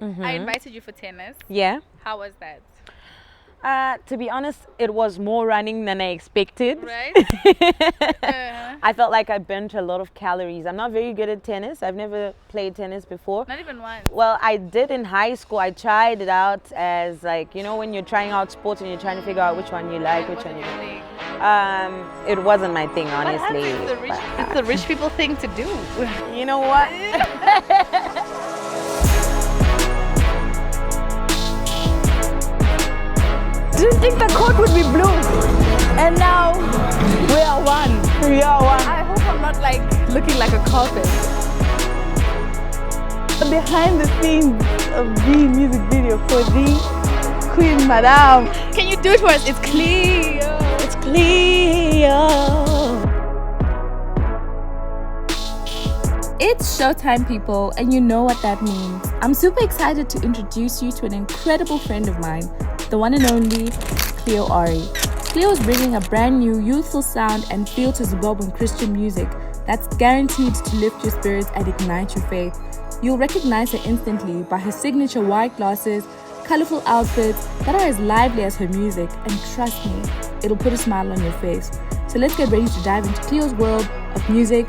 I invited you for tennis. Yeah. How was that? To be honest, it was more running than I expected. Right? I felt like I burnt a lot of calories. I'm not very good at tennis. I've never played tennis before. Not even once. Well, I did in high school. I tried it out as like, you know, when you're trying out sports and you're trying to figure out which one you like, which one you like. It wasn't my thing, honestly. It's the rich people thing to do. You know what? Didn't think the court would be blue, and now we are one. We are one. I hope I'm not like looking like a carpet. Behind the scenes of the music video for the Queen Madame. Can you do it for us? It's Cleo. It's Cleo. It's showtime, people, and you know what that means. I'm super excited to introduce you to an incredible friend of mine, the one and only Cleo Arie. Cleo is bringing a brand new youthful sound and feel to Zimbabwean Christian music that's guaranteed to lift your spirits and ignite your faith. You'll recognize her instantly by her signature white glasses, colorful outfits that are as lively as her music, and trust me, it'll put a smile on your face. So let's get ready to dive into Cleo's world of music,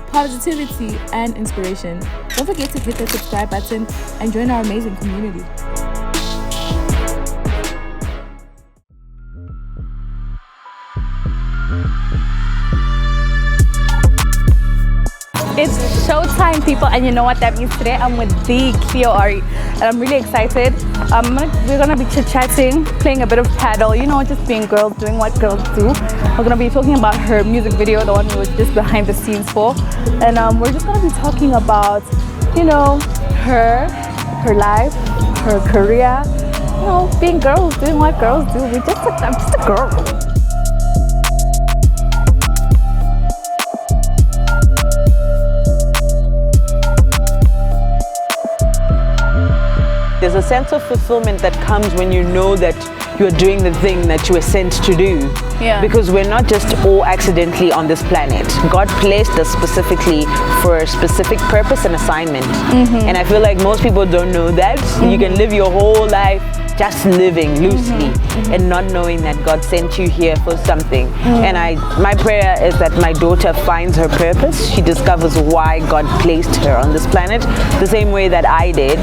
positivity, and inspiration. Don't forget to hit the subscribe button and join our amazing community. It's showtime, people, and you know what that means. Today I'm with the Cleo Arie, and I'm really excited. We're gonna be chit-chatting, playing a bit of paddle, you know, just being girls, doing what girls do. We're gonna be talking about her music video, the one we were just behind the scenes for, and we're just gonna be talking about, you know, her life, her career, you know, being girls, doing what girls do. I'm just a girl. There's a sense of fulfillment that comes when you know that you're doing the thing that you were sent to do. Yeah. Because we're not just all accidentally on this planet. God placed us specifically for a specific purpose and assignment. And I feel like most people don't know that. You can live your whole life just living loosely and not knowing that God sent you here for something. And my prayer is that my daughter finds her purpose. She discovers why God placed her on this planet the same way that I did.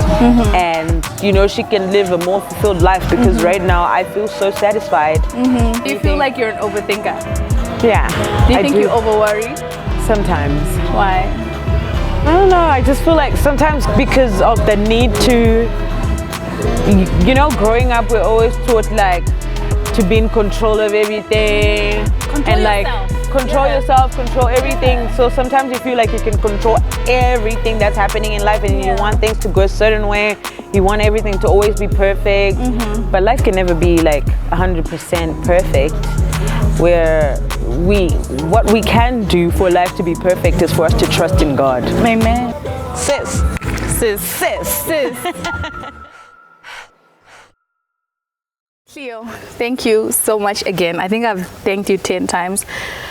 And you know, she can live a more fulfilled life, because right now I feel so satisfied. Do you feel like you're an overthinker? Yeah. Do you think you over-worry? Sometimes. Why? I don't know, I just feel like sometimes because of the need to, you know, growing up we're always taught like to be in control of everything. Control yourself. Control yourself, control everything. So sometimes you feel like you can control everything that's happening in life, and you want things to go a certain way. You want everything to always be perfect. But life can never be like 100% perfect. What we can do for life to be perfect is for us to trust in God. Amen. Sis. Cleo, thank you so much again. I think I've thanked you 10 times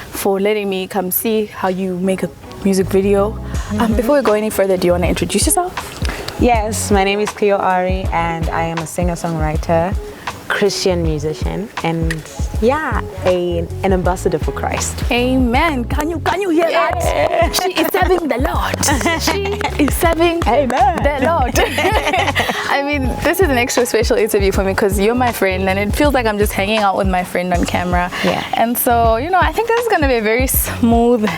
for letting me come see how you make a music video. Before we go any further, do you want to introduce yourself? Yes, my name is Cleo Arie, and I am a singer-songwriter, Christian musician, and yeah, an ambassador for Christ. Amen. Can you hear that? She is serving the Lord. She is serving the Lord. I mean, this is an extra special interview for me because you're my friend, and it feels like I'm just hanging out with my friend on camera. Yeah. And so, you know, I think this is going to be a very smooth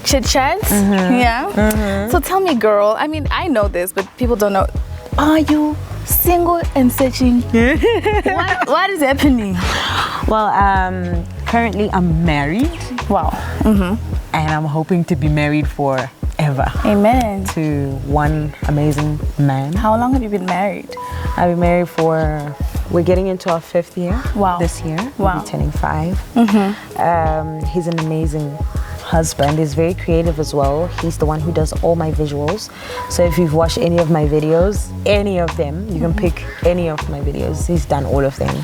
chit-chat. Yeah. So tell me, girl, I mean, I know this, but people don't know. Are you single and searching? What is happening? Well, currently I'm married. Wow. And I'm hoping to be married forever. Amen. To one amazing man. How long have you been married? I've been married we're getting into our 5th year. Wow. This year. Wow. We'll be turning 5. He's an amazing husband is very creative as well. He's the one who does all my visuals. So if you've watched any of my videos, any of them, you can pick any of my videos. He's done all of them.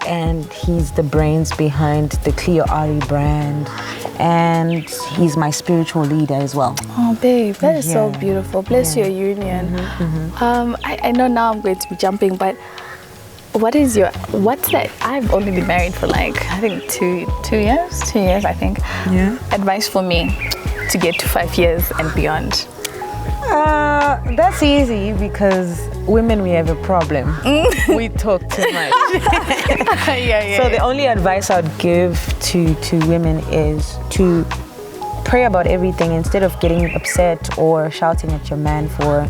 And he's the brains behind the Cleo Arie brand. And he's my spiritual leader as well. Oh, babe, that is so beautiful. Bless your union. I know now I'm going to be jumping, but what's that? I've only been married for like, I think 2 years. 2 years, I think. Yeah. Advice for me to get to 5 years and beyond. That's easy because women, we have a problem. We talk too much. So the only advice I'd give to women is to pray about everything instead of getting upset or shouting at your man for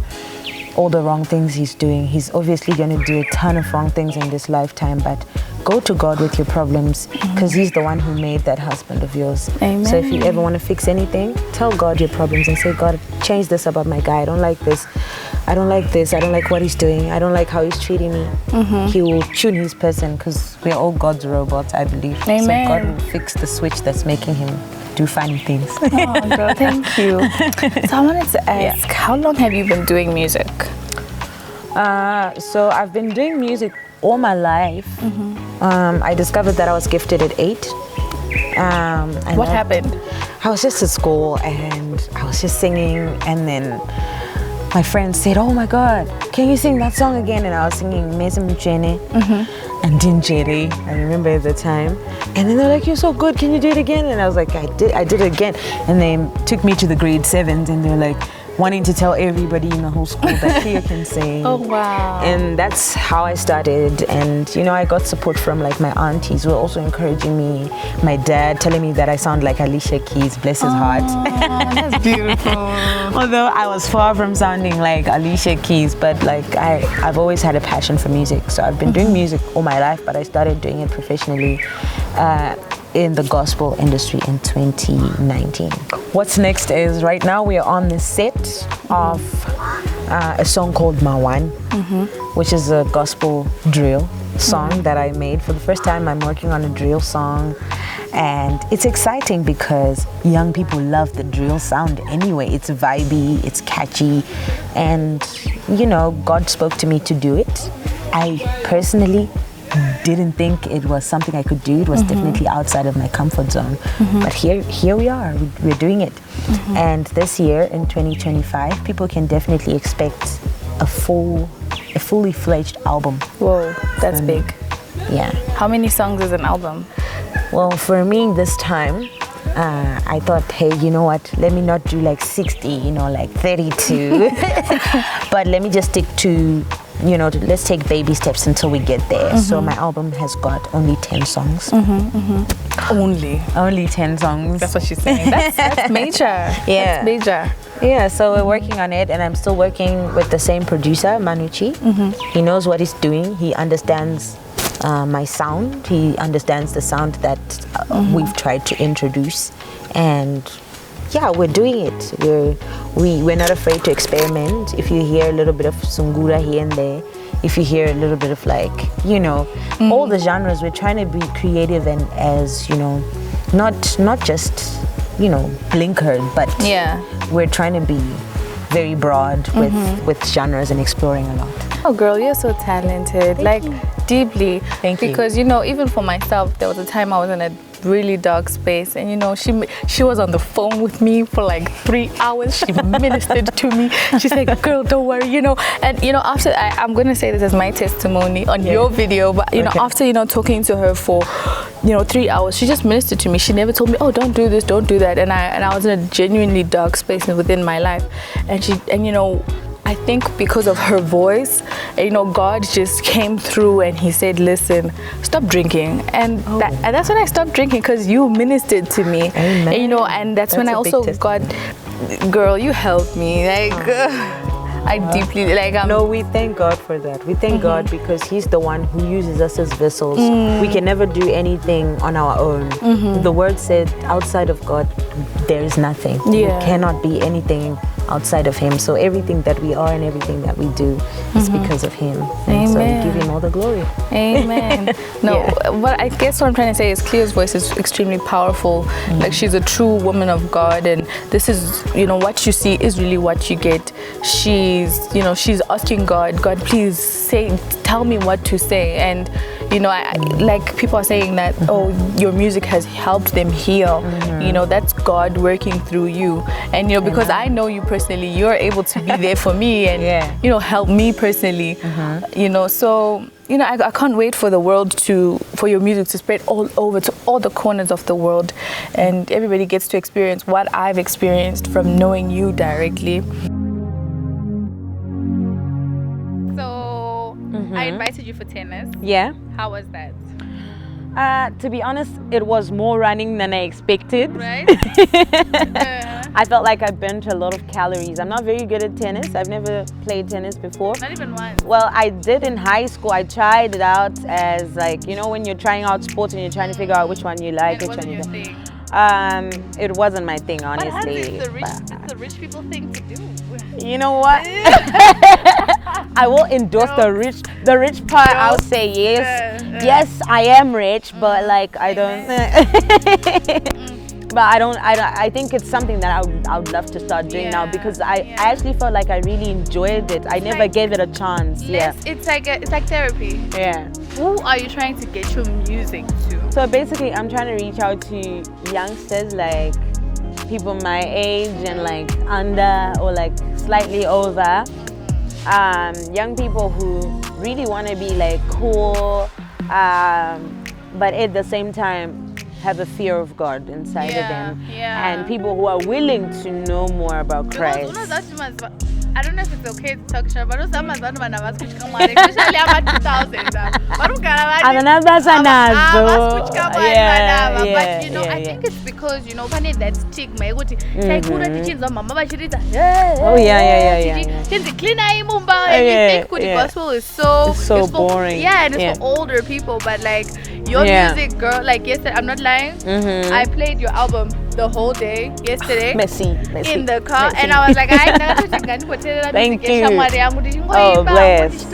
all the wrong things he's doing. He's obviously going to do a ton of wrong things in this lifetime, but go to God with your problems because he's the one who made that husband of yours. Amen. So if you ever want to fix anything, tell God your problems and say, God, change this about my guy. I don't like this. I don't like this. I don't like what he's doing. I don't like how he's treating me. He will tune his person because we're all God's robots, I believe. Amen. So God will fix the switch that's making him do funny things. Oh, girl, thank you. So I wanted to ask, how long have you been doing music? So I've been doing music all my life. I discovered that I was gifted at 8. And What happened? I was just at school and I was just singing, and then my friend said, oh my God, can you sing that song again? And I was singing Mese Mchene and Dinjere, I remember at the time. And then they're like, you're so good, can you do it again? And I was like, I did it again. And they took me to the grade 7s and they're like, wanting to tell everybody in the whole school that Cleo can sing. Oh, wow. And that's how I started. And, you know, I got support from like my aunties who were also encouraging me. My dad telling me that I sound like Alicia Keys, bless his heart. That's beautiful. Although I was far from sounding like Alicia Keys, but like I've always had a passion for music. So I've been doing music all my life, but I started doing it professionally in the gospel industry in 2019. What's next is right now we are on the set of a song called Mawan, which is a gospel drill song that I made. For the first time, I'm working on a drill song. And it's exciting because young people love the drill sound anyway. It's vibey, it's catchy. And, you know, God spoke to me to do it. I personally didn't think it was something I could do. It was definitely outside of my comfort zone. But here we are, we're doing it. And this year in 2025, people can definitely expect a fully fledged album. Whoa, that's big. Yeah. How many songs is an album? Well, for me this time, I thought, hey, you know what? Let me not do like 60, you know, like 32. But let me just stick to, you know, let's take baby steps until we get there. So my album has got only 10 songs. Only 10 songs. That's what she's saying. That's major. Yeah. That's major. Yeah, so we're working on it, and I'm still working with the same producer, Manucci. He knows what he's doing. He understands my sound. He understands the sound that we've tried to introduce, and yeah, we're doing it. We're not afraid to experiment. If you hear a little bit of sungura here and there, if you hear a little bit of like, you know, all the genres, we're trying to be creative and as, you know, not just, you know, blinkered, but we're trying to be very broad with genres and exploring a lot. Oh, girl, you're so talented. Like, deeply. Thank you. Because, you know, even for myself, there was a time I was in a really dark space, and, you know, she was on the phone with me for like 3 hours. She ministered to me. She said, girl, don't worry, you know. And, you know, after, I'm going to say this as my testimony on your video, but, you know, after, you know, talking to her for, you know, 3 hours, she just ministered to me. She never told me, oh, don't do this, don't do that. And I was in a genuinely dark space within my life. And you know, I think because of her voice, you know, God just came through and he said, listen, stop drinking. And that's when I stopped drinking, because you ministered to me. Amen. And, you know, and that's when I also got, girl, you helped me. Like, I deeply, like, no, we thank God for that. We thank God because he's the one who uses us as vessels. We can never do anything on our own. The word said, outside of God, there is nothing. We cannot be anything outside of him. So everything that we are and everything that we do is because of him. And so we give him all the glory. Amen. What I guess what I'm trying to say is Cleo's voice is extremely powerful. Like she's a true woman of God, and this is, you know, what you see is really what you get. She's asking God, please tell me what to say. And you know, like people are saying that, oh, your music has helped them heal. You know, that's God working through you. And you know, because I know you personally, you're able to be there for me and you know, help me personally. You know, so you know, I can't wait for the world for your music to spread all over to all the corners of the world, and everybody gets to experience what I've experienced from knowing you directly. So I invited you for tennis. Yeah. How was that? To be honest, it was more running than I expected. Right? I felt like I burnt a lot of calories. I'm not very good at tennis. I've never played tennis before. Not even once. Well, I did in high school. I tried it out as like, you know, when you're trying out sports and you're trying to figure out which one you like, It which wasn't one you your don't. thing. It wasn't my thing, But honestly. it's a rich people thing to do. You know what? I will endorse the rich part. I'll say yes. Yes, I am rich, but like I don't. But I think it's something that I would love to start doing now, because I actually felt like I really enjoyed it. I never gave it a chance. It's like therapy. Yeah. Who are you trying to get your music to? So basically, I'm trying to reach out to youngsters, like people my age and like under or like slightly over. Young people who really want to be like cool, but at the same time have a fear of God inside of them, and people who are willing to know more about Christ. I don't know if it's okay to talk shit, but those are especially about 2000s. But you know, I think it's because, you know, that stigma. Oh yeah. And you think gospel is so boring. Yeah, and it's for older people, but like your music, girl, like yesterday, I'm not lying, I played your album the whole day yesterday. Messy. In the car, and I was like, thank you. Oh, bless.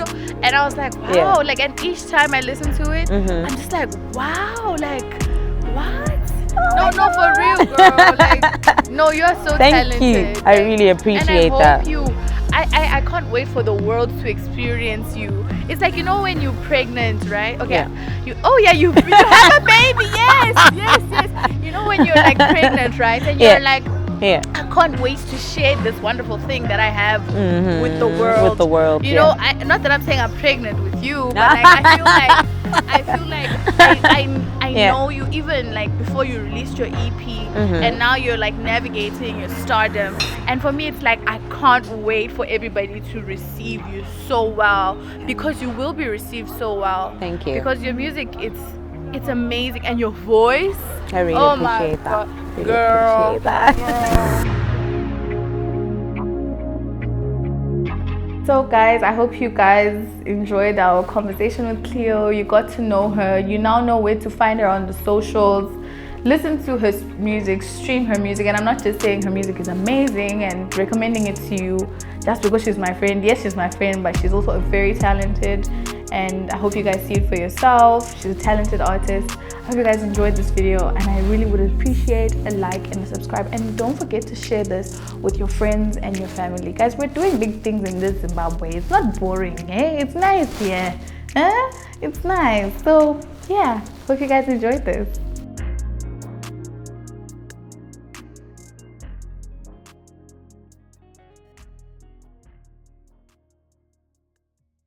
And I was like, wow, like, and each time I listen to it, I'm just like, wow, like, what? No, for real, girl. Like, no, you're so talented. Thank you. I really appreciate that. I can't wait for the world to experience you. It's like, you know, when you're pregnant, right? Okay. You have a baby. Yes. You know, when you're like pregnant, right? And you're like, I can't wait to share this wonderful thing that I have with the world. With the world, you know, not that I'm saying I'm pregnant with you, but like I feel like I know you even like before you released your EP, and now you're like navigating your stardom. And for me, it's like I can't wait for everybody to receive you so well, because you will be received so well. Thank you. Because your music, it's amazing, and your voice. I really appreciate that. Girl. So guys, I hope you guys enjoyed our conversation with Cleo. You got to know her. You now know where to find her on the socials. Listen to her music, stream her music. And I'm not just saying her music is amazing and recommending it to you just because she's my friend. Yes, she's my friend, but she's also very talented. And I hope you guys see it for yourself. She's a talented artist. I hope you guys enjoyed this video, and I really would appreciate a like and a subscribe. And don't forget to share this with your friends and your family. Guys, we're doing big things in this Zimbabwe. It's not boring, eh? It's nice here. It's nice. So yeah, hope you guys enjoyed this.